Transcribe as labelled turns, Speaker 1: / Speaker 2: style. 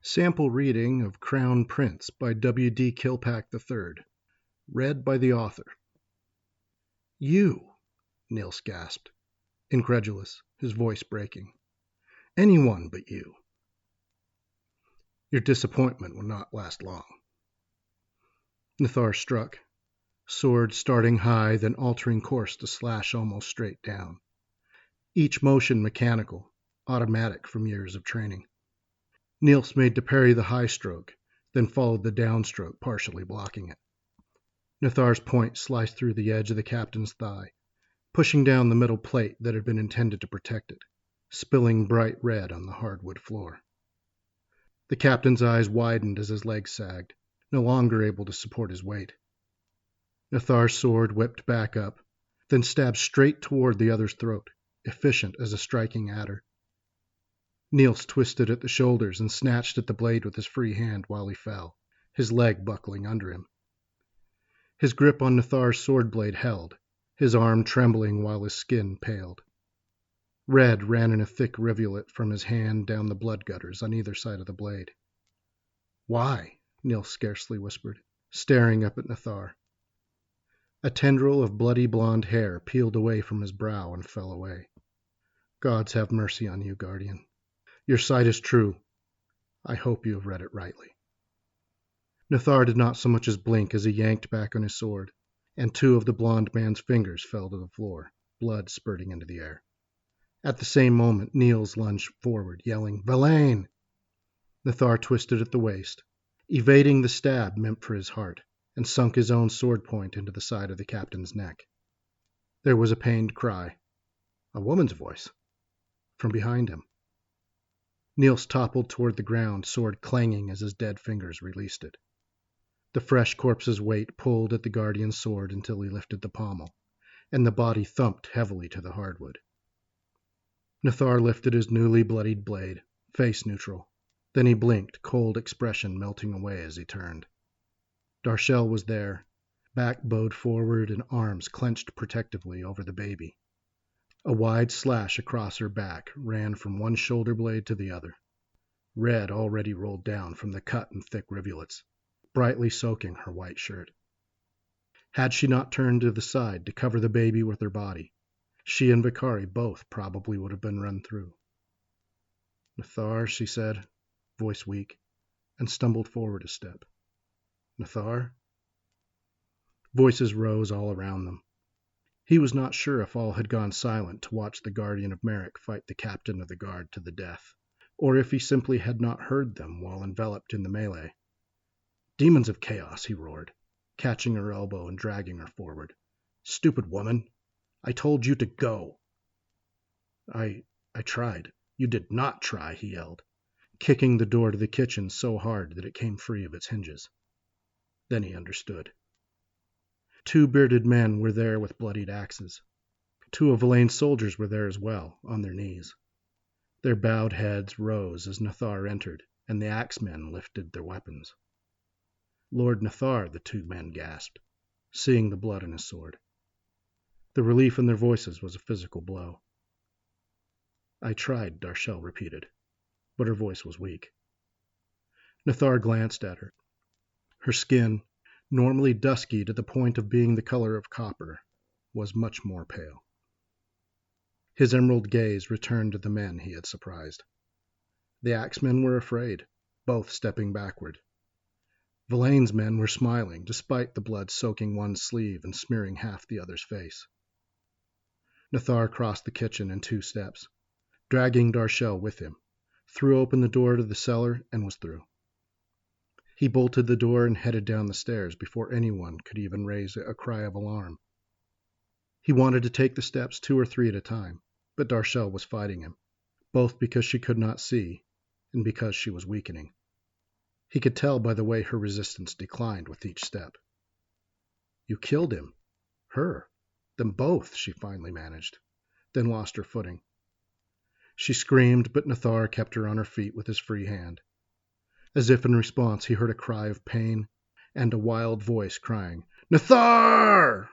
Speaker 1: Sample reading of Crown Prince by W.D. Kilpack III. Read by the author. You, Niels gasped, incredulous, his voice breaking. Anyone but you. Your disappointment will not last long. Nathar struck, sword starting high, then altering course to slash almost straight down. Each motion mechanical, automatic from years of training. Niels made to parry the high stroke, then followed the downstroke, partially blocking it. Nathar's point sliced through the edge of the captain's thigh, pushing down the metal plate that had been intended to protect it, spilling bright red on the hardwood floor. The captain's eyes widened as his legs sagged, no longer able to support his weight. Nathar's sword whipped back up, then stabbed straight toward the other's throat, efficient as a striking adder. Niels twisted at the shoulders and snatched at the blade with his free hand while he fell, his leg buckling under him. His grip on Nathar's sword blade held, his arm trembling while his skin paled. Red ran in a thick rivulet from his hand down the blood gutters on either side of the blade. Why? Niels scarcely whispered, staring up at Nathar. A tendril of bloody blonde hair peeled away from his brow and fell away. Gods have mercy on you, Guardian. Your sight is true. I hope you have read it rightly. Nathar did not so much as blink as he yanked back on his sword, and two of the blond man's fingers fell to the floor, blood spurting into the air. At the same moment, Niels lunged forward, yelling, "Verlaine!" Nathar twisted at the waist, evading the stab meant for his heart, and sunk his own sword point into the side of the captain's neck. There was a pained cry. A woman's voice. From behind him. Niels toppled toward the ground, sword clanging as his dead fingers released it. The fresh corpse's weight pulled at the guardian's sword until he lifted the pommel, and the body thumped heavily to the hardwood. Nathar lifted his newly bloodied blade, face neutral. Then he blinked, cold expression melting away as he turned. Darshell was there, back bowed forward and arms clenched protectively over the baby. A wide slash across her back ran from one shoulder blade to the other. Red already rolled down from the cut in thick rivulets, brightly soaking her white shirt. Had she not turned to the side to cover the baby with her body, she and Vicari both probably would have been run through. Nathar, she said, voice weak, and stumbled forward a step. Nathar? Voices rose all around them. He was not sure if all had gone silent to watch the Guardian of Merrick fight the captain of the guard to the death, or if he simply had not heard them while enveloped in the melee. Demons of chaos, he roared, catching her elbow and dragging her forward. Stupid woman! I told you to go! I tried. You did not try, he yelled, kicking the door to the kitchen so hard that it came free of its hinges. Then he understood. Two bearded men were there with bloodied axes. Two of Verlaine's soldiers were there as well, on their knees. Their bowed heads rose as Nathar entered, and the axemen lifted their weapons. Lord Nathar, the two men gasped, seeing the blood on his sword. The relief in their voices was a physical blow. I tried, Darshell repeated, but her voice was weak. Nathar glanced at her. Her skin, normally dusky to the point of being the color of copper, was much more pale. His emerald gaze returned to the men he had surprised. The axemen were afraid, both stepping backward. Verlaine's men were smiling, despite the blood soaking one sleeve and smearing half the other's face. Nathar crossed the kitchen in 2 steps, dragging Darshell with him, threw open the door to the cellar, and was through. He bolted the door and headed down the stairs before anyone could even raise a cry of alarm. He wanted to take the steps 2 or 3 at a time, but Darshell was fighting him, both because she could not see and because she was weakening. He could tell by the way her resistance declined with each step. You killed him. Her. Them both, she finally managed, then lost her footing. She screamed, but Nathar kept her on her feet with his free hand. As if in response, he heard a cry of pain and a wild voice crying, "Nathar!"